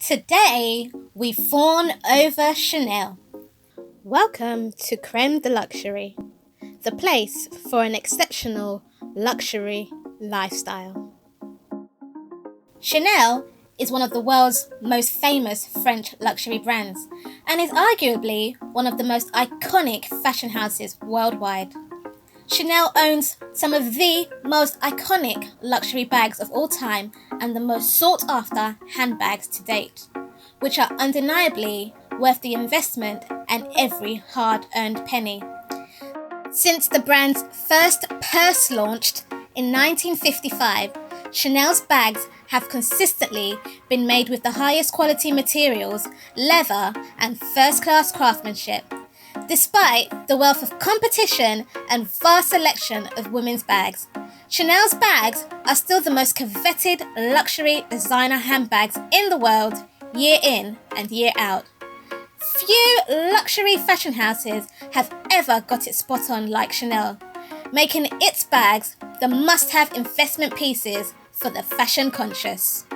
Today, we fawn over Chanel. Welcome to Creme De Luxury, the place for an exceptional luxury lifestyle. Chanel is one of the world's most famous French luxury brands and is arguably one of the most iconic fashion houses worldwide. Chanel owns some of the most iconic luxury bags of all time and the most sought-after handbags to date, which are undeniably worth the investment and every hard-earned penny. Since the brand's first purse launched in 1955, Chanel's bags have consistently been made with the highest quality materials, leather, and first-class craftsmanship. Despite the wealth of competition and vast selection of women's bags, Chanel's bags are still the most coveted luxury designer handbags in the world, year in and year out. Few luxury fashion houses have ever got it spot on like Chanel, making its bags the must-have investment pieces for the fashion conscious.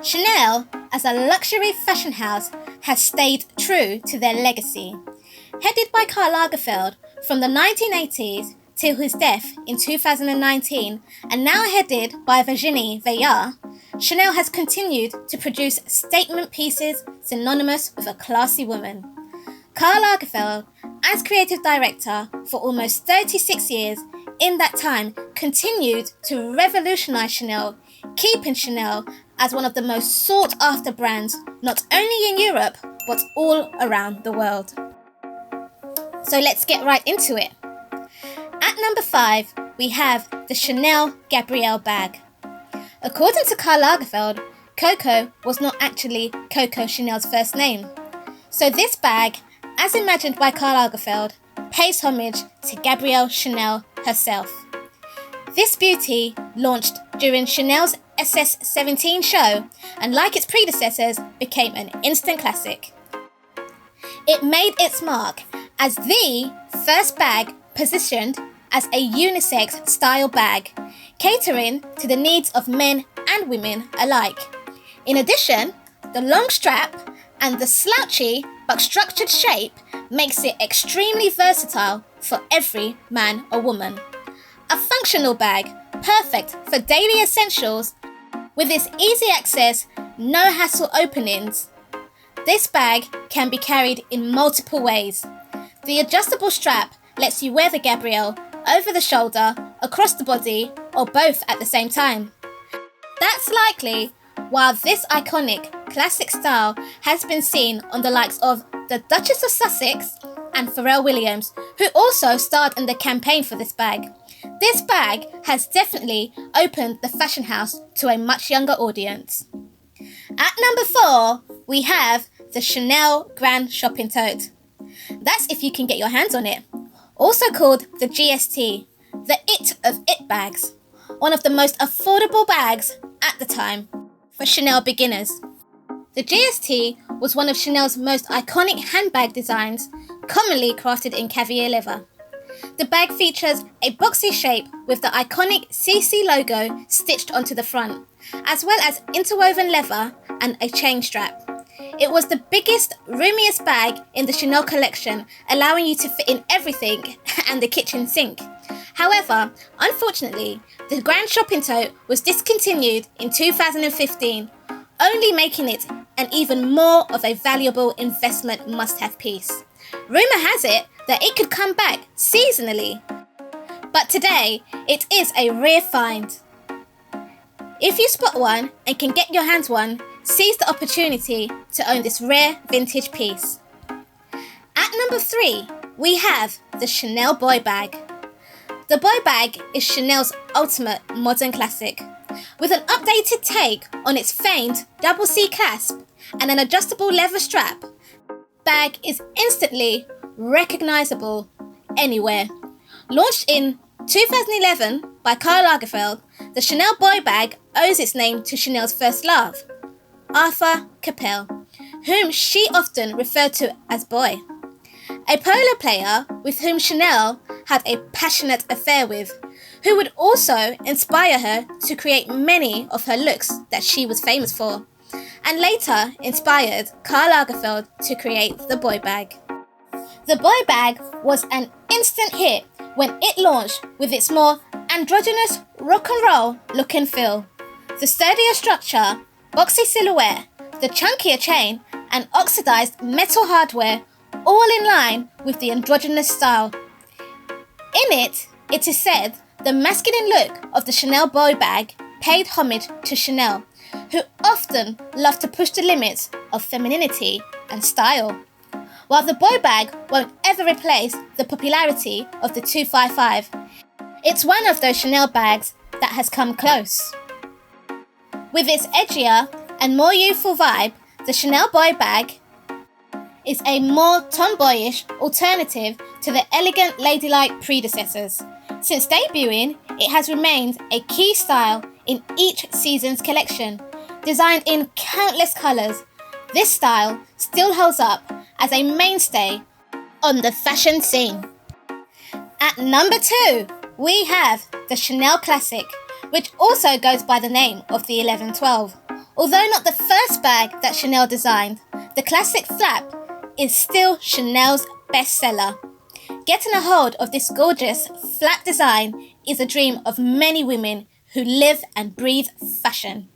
Chanel, as a luxury fashion house, has stayed true to their legacy. Headed by Karl Lagerfeld from the 1980s till his death in 2019, and now headed by Virginie Viard, Chanel has continued to produce statement pieces synonymous with a classy woman. Karl Lagerfeld, as creative director for almost 36 years, in that time continued to revolutionize Chanel, keeping Chanel as one of the most sought-after brands not only in Europe but all around the world. So let's get right into it. At number 5, we have the Chanel Gabrielle bag. According to Karl Lagerfeld, Coco was not actually Coco Chanel's first name. So this bag, as imagined by Karl Lagerfeld, pays homage to Gabrielle Chanel herself. This beauty launched during Chanel's SS17 show and, like its predecessors, became an instant classic. It made its mark as the first bag positioned as a unisex style bag, catering to the needs of men and women alike. In addition, the long strap and the slouchy but structured shape makes it extremely versatile for every man or woman. A functional bag, perfect for daily essentials, with its easy access, no hassle openings. This bag can be carried in multiple ways. The adjustable strap lets you wear the Gabrielle over the shoulder, across the body, or both at the same time. That's likely why this iconic classic style has been seen on the likes of the Duchess of Sussex and Pharrell Williams, who also starred in the campaign for this bag. This bag has definitely opened the fashion house to a much younger audience. At number 4, we have the Chanel Grand Shopping Tote. That's if you can get your hands on it. Also called the GST, the It of It bags. One of the most affordable bags at the time for Chanel beginners. The GST was one of Chanel's most iconic handbag designs, commonly crafted in caviar leather. The bag features a boxy shape with the iconic CC logo stitched onto the front, as well as interwoven leather and a chain strap. It was the biggest, roomiest bag in the Chanel collection, allowing you to fit in everything and the kitchen sink. However, unfortunately, the Grand Shopping Tote was discontinued in 2015, only making it an even more of a valuable investment must-have piece. Rumour has it that it could come back seasonally, but today it is a rare find. If you spot one and can get your hands one, seize the opportunity to own this rare vintage piece. At number 3, we have the Chanel Boy Bag. The Boy Bag is Chanel's ultimate modern classic. With an updated take on its famed double C clasp and an adjustable leather strap, bag is instantly recognizable anywhere. Launched in 2011 by Karl Lagerfeld, the Chanel Boy Bag owes its name to Chanel's first love, Arthur Capel, whom she often referred to as Boy. A polo player with whom Chanel had a passionate affair with, who would also inspire her to create many of her looks that she was famous for. and later inspired Karl Lagerfeld to create the boy bag. The boy bag was an instant hit when it launched with its more androgynous rock and roll look and feel. The sturdier structure, boxy silhouette, the chunkier chain, and oxidized metal hardware, all in line with the androgynous style. In it is said the masculine look of the Chanel boy bag paid homage to Chanel, who often loved to push the limits of femininity and style. While the boy bag won't ever replace the popularity of the 255, it's one of those Chanel bags that has come close. With its edgier and more youthful vibe, the Chanel boy bag is a more tomboyish alternative to the elegant ladylike predecessors. Since debuting, it has remained a key style in each season's collection. Designed in countless colours, this style still holds up as a mainstay on the fashion scene. At number 2, we have the Chanel Classic, which also goes by the name of the 1112. Although not the first bag that Chanel designed, the Classic Flap is still Chanel's bestseller. Getting a hold of this gorgeous flap design is a dream of many women who live and breathe fashion.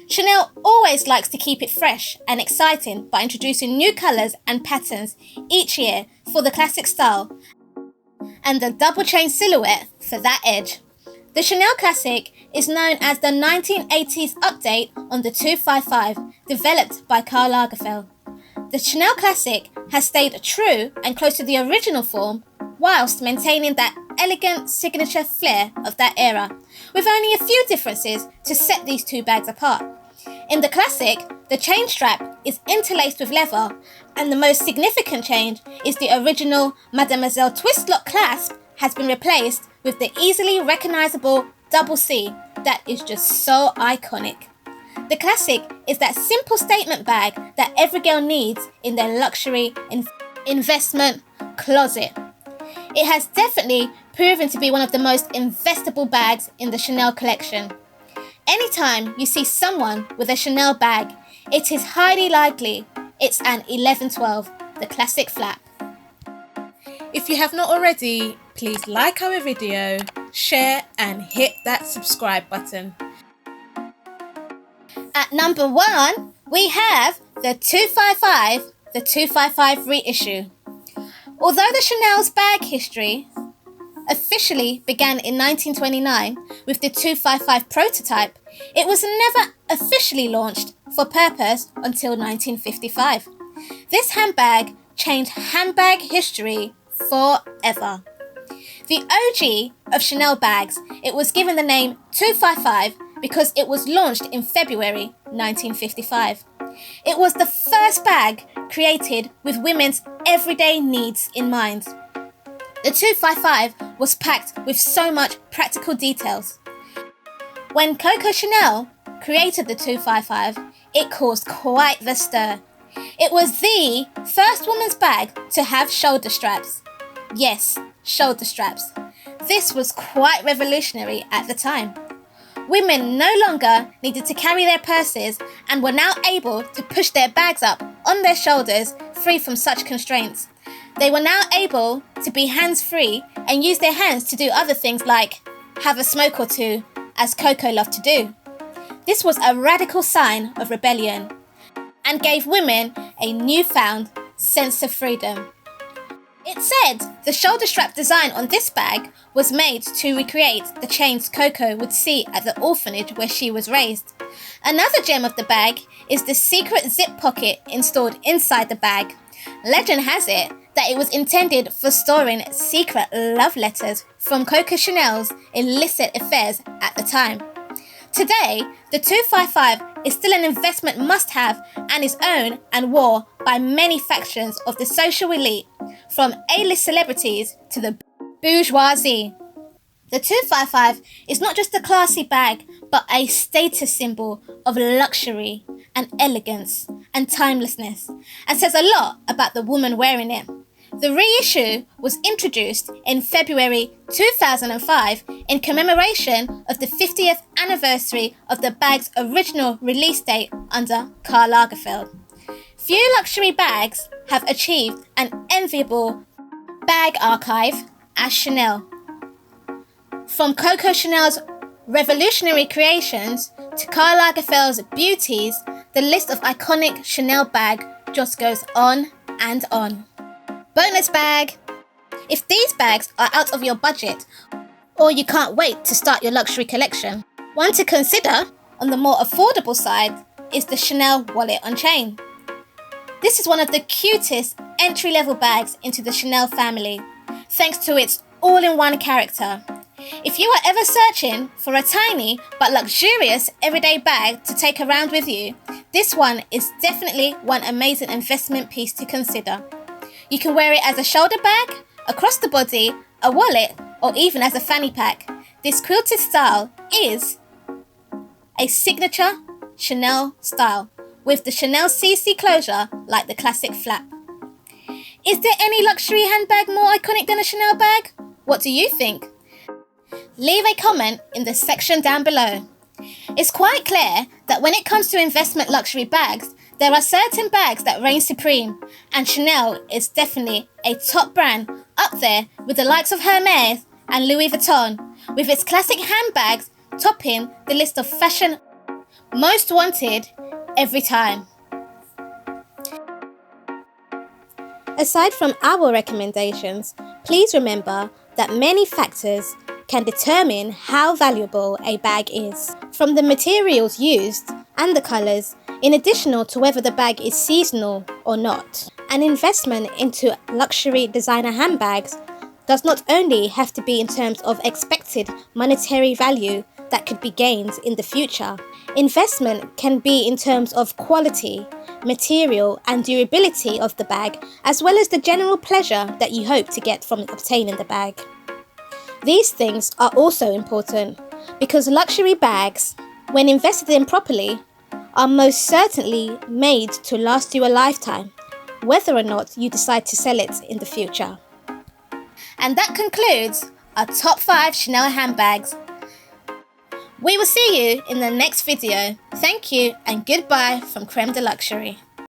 Chanel always likes to keep it fresh and exciting by introducing new colours and patterns each year for the classic style, and the double chain silhouette for that edge. The Chanel Classic is known as the 1980s update on the 255, developed by Karl Lagerfeld. The Chanel Classic has stayed true and close to the original form, whilst maintaining that elegant signature flair of that era, with only a few differences to set these two bags apart. In the Classic, the chain strap is interlaced with leather, and the most significant change is the original Mademoiselle twist lock clasp has been replaced with the easily recognisable double C that is just so iconic. The Classic is that simple statement bag that every girl needs in their luxury investment closet. It has definitely proven to be one of the most investable bags in the Chanel collection. Anytime you see someone with a Chanel bag, it is highly likely it's an 1112, the Classic Flap. If you have not already, please like our video, share and hit that subscribe button. At number 1, we have the 255 reissue. Although the Chanel's bag history officially began in 1929 with the 255 prototype, it was never officially launched for purpose until 1955. This handbag changed handbag history forever. The OG of Chanel bags, it was given the name 255 because it was launched in February 1955. It was the first bag created with women's everyday needs in mind. The 255 was packed with so much practical details. When Coco Chanel created the 255, it caused quite the stir. It was the first woman's bag to have shoulder straps. Yes, shoulder straps. This was quite revolutionary at the time. Women no longer needed to carry their purses and were now able to push their bags up on their shoulders free from such constraints. They were now able to be hands-free and use their hands to do other things like have a smoke or two, as Coco loved to do. This was a radical sign of rebellion and gave women a newfound sense of freedom. It said the shoulder strap design on this bag was made to recreate the chains Coco would see at the orphanage where she was raised. Another gem of the bag is the secret zip pocket installed inside the bag. Legend has it that it was intended for storing secret love letters from Coco Chanel's illicit affairs at the time. Today, the 255 is still an investment must-have and is owned and worn by many factions of the social elite, from A-list celebrities to the bourgeoisie. The 255 is not just a classy bag, but a status symbol of luxury and elegance and timelessness, and says a lot about the woman wearing it. The reissue was introduced in February 2005 in commemoration of the 50th anniversary of the bag's original release date under Karl Lagerfeld. Few luxury bags have achieved an enviable bag archive as Chanel. From Coco Chanel's revolutionary creations to Karl Lagerfeld's beauties, the list of iconic Chanel bag just goes on and on. Bonus bag! If these bags are out of your budget or you can't wait to start your luxury collection, one to consider on the more affordable side is the Chanel wallet on chain. This is one of the cutest entry-level bags into the Chanel family, thanks to its all-in-one character. If you are ever searching for a tiny but luxurious everyday bag to take around with you, this one is definitely one amazing investment piece to consider. You can wear it as a shoulder bag, across the body, a wallet, or even as a fanny pack. This quilted style is a signature Chanel style, with the Chanel CC closure like the classic flap. Is there any luxury handbag more iconic than a Chanel bag? What do you think? Leave a comment in the section down below. It's quite clear that when it comes to investment luxury bags, there are certain bags that reign supreme, and Chanel is definitely a top brand up there with the likes of Hermès and Louis Vuitton, with its classic handbags topping the list of fashion most wanted every time. Aside from our recommendations, please remember that many factors can determine how valuable a bag is, from the materials used and the colours, in addition to whether the bag is seasonal or not. An investment into luxury designer handbags does not only have to be in terms of expected monetary value that could be gained in the future. Investment can be in terms of quality, material and durability of the bag, as well as the general pleasure that you hope to get from obtaining the bag. These things are also important because luxury bags, when invested in properly, are most certainly made to last you a lifetime, whether or not you decide to sell it in the future. And that concludes our top 5 Chanel handbags. We will see you in the next video. Thank you and goodbye from Creme De Luxury.